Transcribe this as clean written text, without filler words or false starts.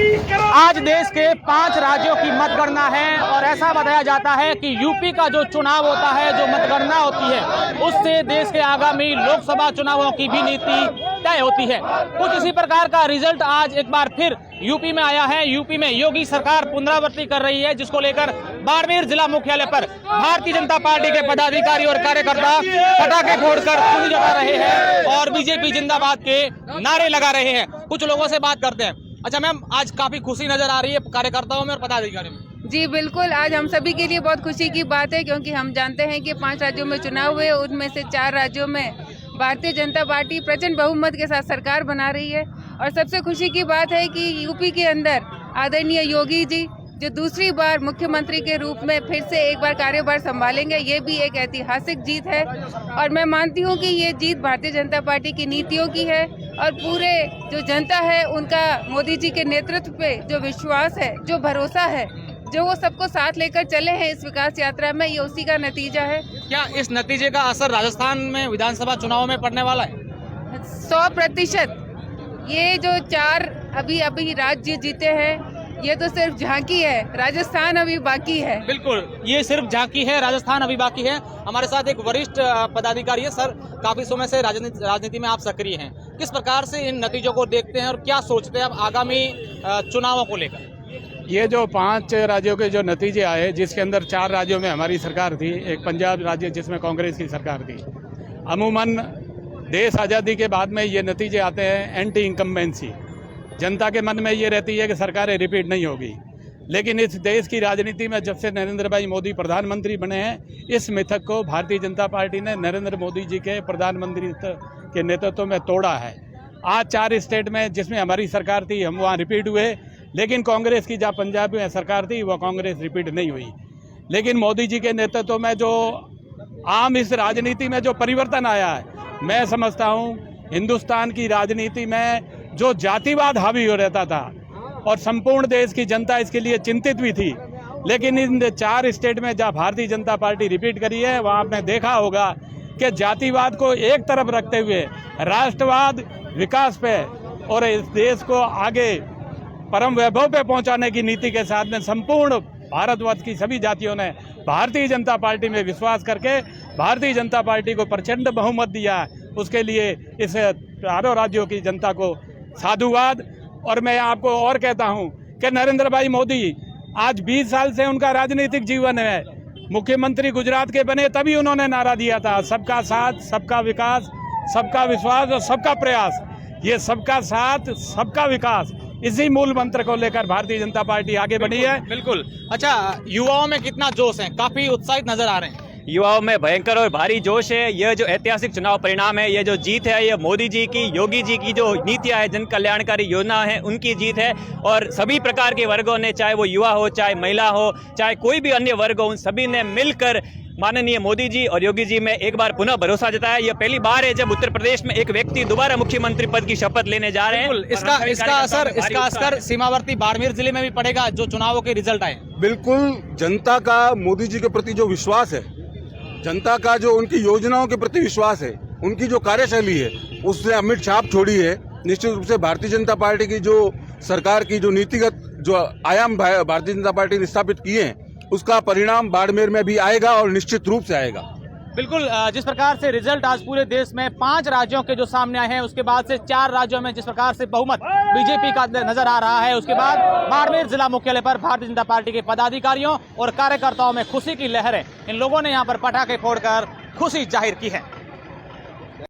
आज देश के 5 राज्यों की मतगणना है और ऐसा बताया जाता है कि यूपी का जो चुनाव होता है, जो मतगणना होती है, उससे देश के आगामी लोकसभा चुनावों की भी नीति तय होती है। कुछ इसी प्रकार का रिजल्ट आज एक बार फिर यूपी में आया है। यूपी में योगी सरकार पुनरावृत्ति कर रही है, जिसको लेकर बाड़मेर जिला मुख्यालय पर भारतीय जनता पार्टी के पदाधिकारी और कार्यकर्ता पटाखे फोड़कर खुशी जता रहे हैं और बीजेपी जिंदाबाद के नारे लगा रहे हैं। कुछ लोगों से बात करते हैं। अच्छा मैम, आज काफी खुशी नजर आ रही है कार्यकर्ताओं में और पदाधिकारियों में। जी बिल्कुल, आज हम सभी के लिए बहुत खुशी की बात है, क्योंकि हम जानते हैं कि 5 राज्यों में चुनाव हुए, उनमें से 4 राज्यों में भारतीय जनता पार्टी प्रचंड बहुमत के साथ सरकार बना रही है। और सबसे खुशी की बात है कि यूपी के अंदर आदरणीय योगी जी जो दूसरी बार मुख्यमंत्री के रूप में फिर से एक बार कार्यभार संभालेंगे, ये भी एक ऐतिहासिक जीत है। और मैं मानती हूँ कि ये जीत भारतीय जनता पार्टी की नीतियों की है और पूरे जो जनता है उनका मोदी जी के नेतृत्व पे जो विश्वास है, जो भरोसा है, जो वो सबको साथ लेकर चले हैं इस विकास यात्रा में, ये उसी का नतीजा है। क्या इस नतीजे का असर राजस्थान में विधानसभा चुनाव में पड़ने वाला है? 100%। ये जो 4 अभी राज्य जीते हैं, ये तो सिर्फ झांकी है, राजस्थान अभी बाकी है। बिल्कुल, ये सिर्फ झांकी है, राजस्थान अभी बाकी है। हमारे साथ एक वरिष्ठ पदाधिकारी है। सर, काफी समय से राजनीति में आप सक्रिय हैं, किस प्रकार से इन नतीजों को देखते हैं और क्या सोचते हैं आप आगामी चुनावों को लेकर? ये जो 5 राज्यों के जो नतीजे आए, जिसके अंदर 4 राज्यों में हमारी सरकार थी, एक पंजाब राज्य जिसमें कांग्रेस की सरकार थी। अमूमन देश आज़ादी के बाद में ये नतीजे आते हैं एंटी इनकम्बेंसी। जनता के मन में ये रहती है कि सरकारें रिपीट नहीं होगी, लेकिन इस देश की राजनीति में जब से नरेंद्र भाई मोदी प्रधानमंत्री बने हैं, इस मिथक को भारतीय जनता पार्टी ने नरेंद्र मोदी जी के प्रधानमंत्री के नेतृत्व में तोड़ा है। आज 4 स्टेट में जिसमें हमारी सरकार थी, हम वहाँ रिपीट हुए, लेकिन कांग्रेस की जहाँ पंजाब में सरकार थी वह कांग्रेस रिपीट नहीं हुई। लेकिन मोदी जी के नेतृत्व में जो आम इस राजनीति में जो परिवर्तन आया है, मैं समझता हूँ हिंदुस्तान की राजनीति में जो जातिवाद हावी हो रहता था और संपूर्ण देश की जनता इसके लिए चिंतित भी थी, लेकिन इन 4 स्टेट में जहाँ भारतीय जनता पार्टी रिपीट करी है, वहाँ आपने देखा होगा कि जातिवाद को एक तरफ रखते हुए राष्ट्रवाद, विकास पे और इस देश को आगे परम वैभव पे पहुंचाने की नीति के साथ में संपूर्ण भारतवर्ष की सभी जातियों ने भारतीय जनता पार्टी में विश्वास करके भारतीय जनता पार्टी को प्रचंड बहुमत दिया। उसके लिए इस 4 राज्यों की जनता को साधुवाद। और मैं आपको और कहता हूं कि नरेंद्र भाई मोदी आज 20 साल से उनका राजनीतिक जीवन है। मुख्यमंत्री गुजरात के बने तभी उन्होंने नारा दिया था, सबका साथ, सबका विकास, सबका विश्वास और सबका प्रयास। ये सबका साथ, सबका विकास, इसी मूल मंत्र को लेकर भारतीय जनता पार्टी आगे बढ़ी है। बिल्कुल। अच्छा, युवाओं में कितना जोश है? काफी उत्साहित नजर आ रहे हैं। युवाओं में भयंकर और भारी जोश है। यह जो ऐतिहासिक चुनाव परिणाम है, ये जो जीत है, ये मोदी जी की, योगी जी की जो नीतियां है, जन कल्याणकारी योजना है, उनकी जीत है। और सभी प्रकार के वर्गों ने, चाहे वो युवा हो, चाहे महिला हो, चाहे कोई भी अन्य वर्ग हो, उन सभी ने मिलकर माननीय मोदी जी और योगी जी में एक बार पुनः भरोसा जताया। यह पहली बार है जब उत्तर प्रदेश में एक व्यक्ति दोबारा मुख्यमंत्री पद की शपथ लेने जा रहे हैं। इसका असर सीमावर्ती बाड़मेर जिले में भी पड़ेगा, जो चुनावों के रिजल्ट आए। बिल्कुल, जनता का मोदी जी के प्रति जो विश्वास है, जनता का जो उनकी योजनाओं के प्रति विश्वास है, उनकी जो कार्यशैली है, उसने अमिट छाप छोड़ी है। निश्चित रूप से भारतीय जनता पार्टी की जो सरकार की जो नीतिगत जो आयाम भारतीय जनता पार्टी ने स्थापित किए हैं, उसका परिणाम बाड़मेर में भी आएगा और निश्चित रूप से आएगा। बिल्कुल, जिस प्रकार से रिजल्ट आज पूरे देश में 5 राज्यों के जो सामने आए हैं, उसके बाद से 4 राज्यों में जिस प्रकार से बहुमत बीजेपी का नजर आ रहा है, उसके बाद बाड़मेर जिला मुख्यालय पर भारतीय जनता पार्टी के पदाधिकारियों और कार्यकर्ताओं में खुशी की लहर है। इन लोगों ने यहाँ पर पटाखे फोड़कर खुशी जाहिर की है।